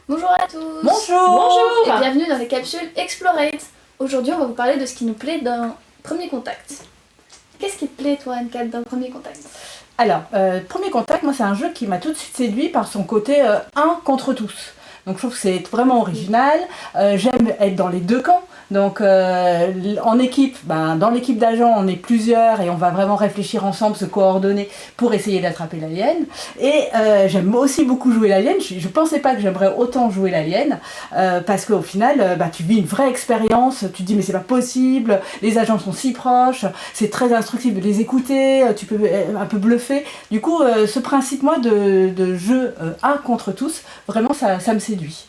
Bonjour à tous. Bonjour. Et bienvenue dans les capsules Explorate. Aujourd'hui, on va vous parler de ce qui nous plaît dans Premier Contact. Qu'est-ce qui te plaît, toi, Anne-Cat, dans Premier Contact? Alors, Premier Contact, moi, c'est un jeu qui m'a tout de suite séduit par son côté un contre tous. Donc, je trouve que c'est vraiment original. J'aime être dans les deux camps. Donc, en équipe, dans l'équipe d'agents, on est plusieurs et on va vraiment réfléchir ensemble, se coordonner pour essayer d'attraper l'alien. Et j'aime aussi beaucoup jouer l'alien. Je ne pensais pas que j'aimerais autant jouer l'alien parce qu'au final, tu vis une vraie expérience. Tu te dis, mais c'est pas possible, les agents sont si proches, c'est très instructif de les écouter, tu peux un peu bluffer. Du coup, ce principe, moi, de jeu un contre tous, vraiment, ça me séduit.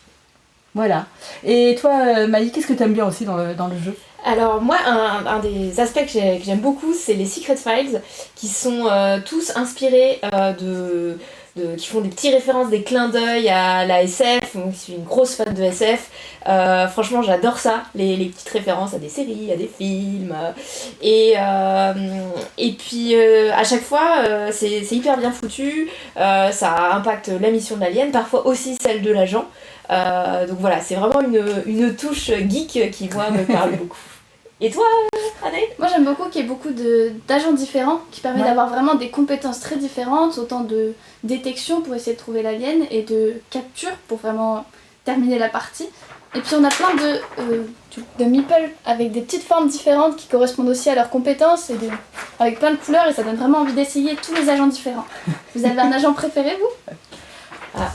Voilà. Et toi, Maï, qu'est-ce que tu aimes bien aussi dans le jeu ? Alors moi, un des aspects que j'aime beaucoup, c'est les Secret Files, qui sont tous inspirés qui font des petites références, des clins d'œil à la SF. Donc, je suis une grosse fan de SF. Franchement, j'adore ça, les petites références à des séries, à des films. Et puis, à chaque fois, c'est hyper bien foutu. Ça impacte la mission de l'alien, parfois aussi celle de l'agent. Donc voilà, c'est vraiment une touche geek qui, moi, me parle beaucoup. Et toi, Anne ? Moi, j'aime beaucoup qu'il y ait beaucoup d'agents différents qui permettent d'avoir vraiment des compétences très différentes, autant de détection pour essayer de trouver l'alien et de capture pour vraiment terminer la partie. Et puis on a plein de meeples avec des petites formes différentes qui correspondent aussi à leurs compétences et avec plein de couleurs, et ça donne vraiment envie d'essayer tous les agents différents. Vous avez un agent préféré, vous ? Voilà,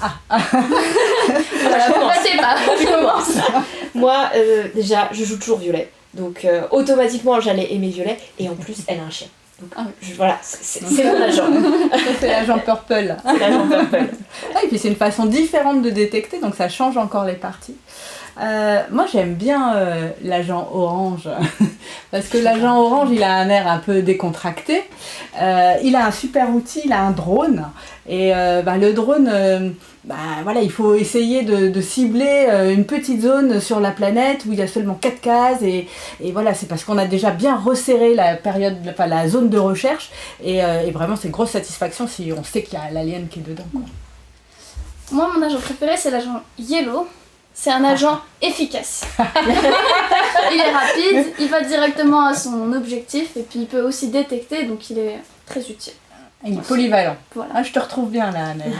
je commence. Moi, déjà, je joue toujours Violet. Donc, automatiquement, j'allais aimer Violet. Et en plus, elle a un chien. Donc, voilà, c'est mon agent. C'est l'agent Purple. C'est l'agent Purple. Et puis, c'est une façon différente de détecter, donc ça change encore les parties. Moi, j'aime bien l'agent Orange. Parce que l'agent Orange, il a un air un peu décontracté. Il a un super outil, il a un drone. Et le drone, voilà, il faut essayer de cibler une petite zone sur la planète où il y a seulement 4 cases. Et voilà, c'est parce qu'on a déjà bien resserré la zone de recherche. Et vraiment, c'est une grosse satisfaction si on sait qu'il y a l'alien qui est dedans, quoi. Moi, mon agent préféré, c'est l'agent Yellow. C'est un agent efficace. Il est rapide, il va directement à son objectif et puis il peut aussi détecter, donc il est très utile. Il est polyvalent. Voilà. Ah, je te retrouve bien là, Annelle.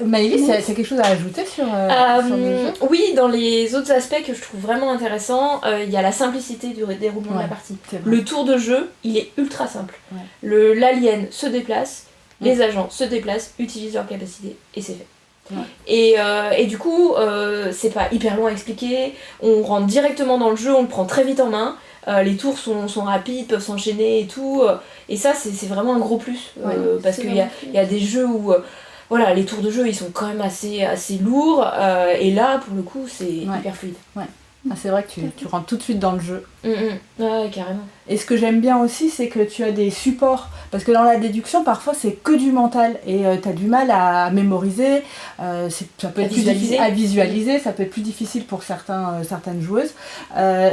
Maëlys, c'est quelque chose à ajouter sur le jeu ? Oui, dans les autres aspects que je trouve vraiment intéressants, il y a la simplicité du déroulement de la partie. Le tour de jeu, il est ultra simple. Ouais. L'alien se déplace, les agents se déplacent, utilisent leurs capacités et c'est fait. Ouais. Et du coup, c'est pas hyper long à expliquer, on rentre directement dans le jeu, on le prend très vite en main, les tours sont rapides, peuvent s'enchaîner et tout, et ça c'est vraiment un gros plus, parce qu'il y a des jeux où voilà, les tours de jeu ils sont quand même assez lourds, et là pour le coup c'est hyper fluide. Ouais. Ah, c'est vrai que tu rentres tout de suite dans le jeu. Ouais, carrément. Et ce que j'aime bien aussi, c'est que tu as des supports. Parce que dans la déduction, parfois, c'est que du mental. Et tu as du mal à mémoriser. Ça peut être plus difficile à visualiser. Ça peut être plus difficile pour certaines joueuses.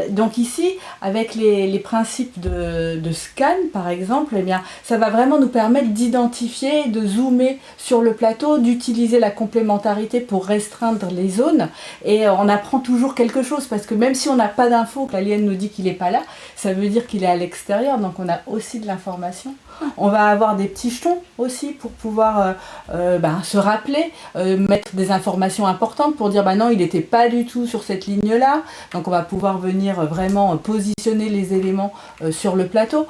Donc ici, avec les principes de scan, par exemple, eh bien, ça va vraiment nous permettre d'identifier, de zoomer sur le plateau, d'utiliser la complémentarité pour restreindre les zones. Et on apprend toujours quelque chose. Parce que même si on n'a pas d'infos, que l'alien nous dit qu'il n'est pas là, ça veut dire qu'il est à l'extérieur, donc on a aussi de l'information. On va avoir des petits jetons aussi pour pouvoir se rappeler, mettre des informations importantes pour dire non, il n'était pas du tout sur cette ligne-là. Donc on va pouvoir venir vraiment positionner les éléments sur le plateau.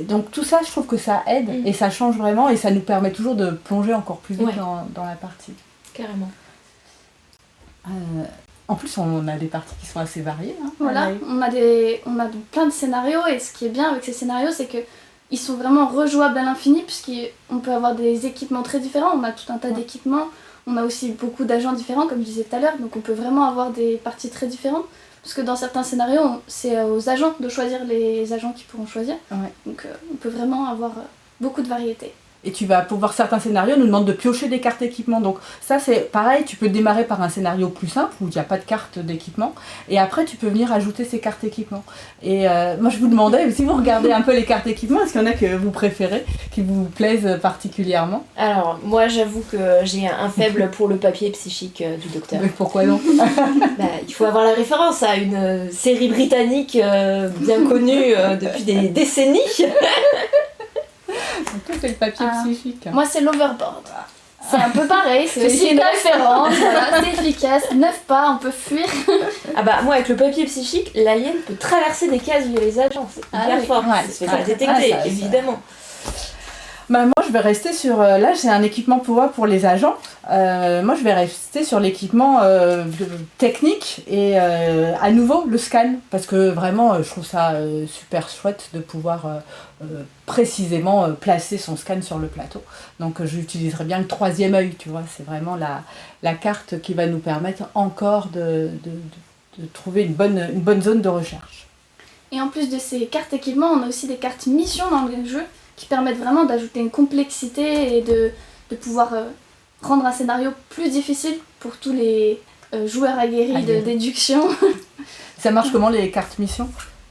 Donc tout ça, je trouve que ça aide et ça change vraiment et ça nous permet toujours de plonger encore plus vite dans la partie. Carrément. En plus, on a des parties qui sont assez variées. Hein, voilà, on a plein de scénarios, et ce qui est bien avec ces scénarios, c'est qu'ils sont vraiment rejouables à l'infini, puisqu'on peut avoir des équipements très différents. On a tout un tas d'équipements, on a aussi beaucoup d'agents différents, comme je disais tout à l'heure, donc on peut vraiment avoir des parties très différentes. Parce que dans certains scénarios, c'est aux agents de choisir les agents qu'ils pourront choisir. Ouais. Donc on peut vraiment avoir beaucoup de variété. Et tu vas pouvoir, certains scénarios nous demandent de piocher des cartes équipement. Donc ça c'est pareil, tu peux démarrer par un scénario plus simple où il n'y a pas de carte d'équipement. Et après tu peux venir ajouter ces cartes équipement. Et moi je vous demandais, si vous regardez un peu les cartes équipement, est-ce qu'il y en a que vous préférez, qui vous plaisent particulièrement? Alors moi j'avoue que j'ai un faible pour le papier psychique du docteur. Mais pourquoi non? Il faut avoir la référence à une série britannique bien connue depuis des décennies. Donc toi c'est le papier psychique. Moi c'est l'overboard. C'est un peu pareil, c'est aussi une référence, voilà, c'est efficace, 9 pas, on peut fuir. Ah bah moi avec le papier psychique, l'alien peut traverser des cases via les agents, c'est hyper fort, ça se fait pas détecter, évidemment. Bah moi je vais rester sur, là j'ai un équipement pour les agents, moi je vais rester sur l'équipement technique et à nouveau le scan, parce que vraiment je trouve ça super chouette de pouvoir précisément placer son scan sur le plateau. Donc j'utiliserai bien le 3e œil, tu vois, c'est vraiment la carte qui va nous permettre encore de trouver une bonne zone de recherche. Et en plus de ces cartes équipement, on a aussi des cartes mission dans le jeu, qui permettent vraiment d'ajouter une complexité et de pouvoir rendre un scénario plus difficile pour tous les joueurs aguerris de déduction. Ça marche comment les cartes missions?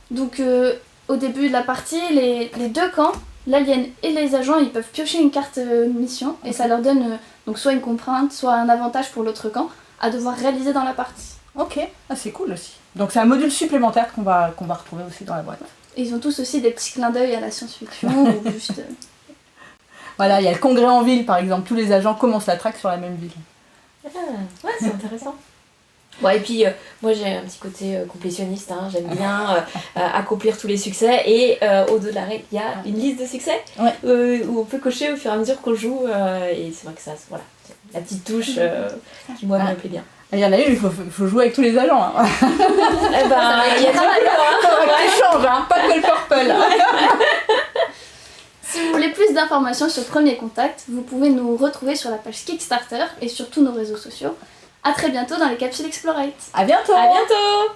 Donc au début de la partie, les deux camps, l'alien et les agents, ils peuvent piocher une carte mission et ça leur donne donc soit une contrainte, soit un avantage pour l'autre camp à devoir réaliser dans la partie. Ok, c'est cool aussi. Donc c'est un module supplémentaire qu'on va retrouver aussi dans la boîte. Et ils ont tous aussi des petits clins d'œil à la science-fiction ou juste... Voilà, il y a le congrès en ville par exemple, tous les agents commencent la traque sur la même ville. Ah, ouais, c'est intéressant. Ouais, et puis moi j'ai un petit côté complétionniste, hein. J'aime bien accomplir tous les succès et au-delà de la règle, il y a une liste de succès où on peut cocher au fur et à mesure qu'on joue et c'est vrai que ça, voilà, la petite touche qui moi me plaît bien. Il y en a une, il faut jouer avec tous les agents. Hein. Eh ben, il y a tu changes, hein, pas que le purple. Si vous voulez plus d'informations sur Premier Contact, vous pouvez nous retrouver sur la page Kickstarter et sur tous nos réseaux sociaux. A très bientôt dans les capsules Explorate. À bientôt. À bientôt.